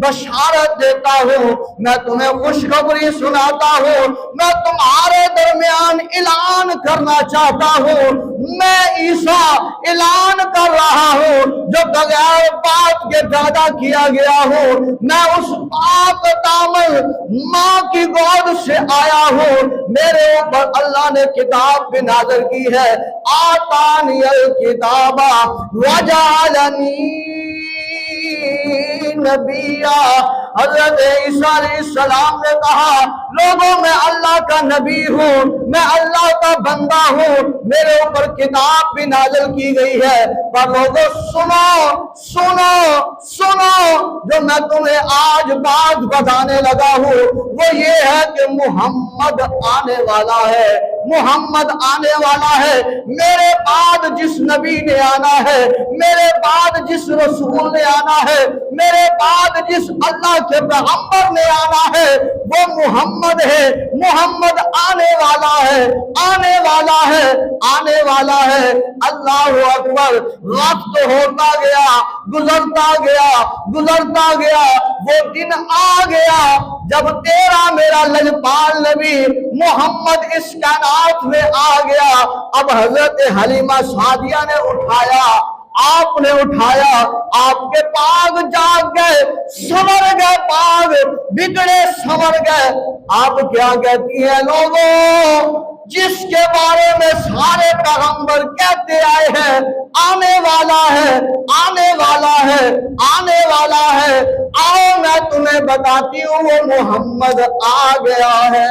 बशारत देता हूँ, मैं तुम्हें खुशखबरी सुनाता हूँ, मैं तुम्हारे दरमियान ऐलान करना चाहता हूँ। मैं ईसा ऐलान कर रहा हूँ जो बगैर बात के पैदा किया गया हूँ। मैं उस पाक दामन माँ की गोद से आया हूँ। मेरे ऊपर अल्लाह ने किताब भी नाज़िल की है। आतानियल किताबा वजालनी नबिया। हजरत ईसा अलैहिस्सलाम ने कहा, लोगों मैं अल्लाह का नबी हूँ, मैं अल्लाह का बंदा हूँ, मेरे ऊपर किताब भी नाज़िल की गई है। पर लोगों सुनो सुनो सुनो, जो मैं तुम्हें आज बात बताने लगा हूँ वो ये है कि मुहम्मद आने वाला है, मुहम्मद आने वाला है। मेरे बाद जिस नबी ने आना है, मेरे बाद जिस रसूल ने आना है, मेरे बाद जिस अल्लाह के पैगंबर ने आना है वो मुहम्मद है। मुहम्मद आने वाला है, आने वाला है, आने वाला है। अल्लाह अकबर। वक्त होता गया, गुजरता गया, गुजरता गया। वो दिन आ गया जब तेरा मेरा लजपाल नबी मोहम्मद इस कायनात में आ गया। अब हजरत हलीमा सादिया ने उठाया, आपने उठाया, आपके पाग जाग गए, संवर गए, पाग बिगड़े संवर गए। आप क्या कहती हैं लोगों, जिसके बारे में सारे पैगंबर कहते आए हैं आने वाला है, आने वाला है, आने वाला है। आओ मैं तुम्हें बताती हूँ वो मोहम्मद आ गया है।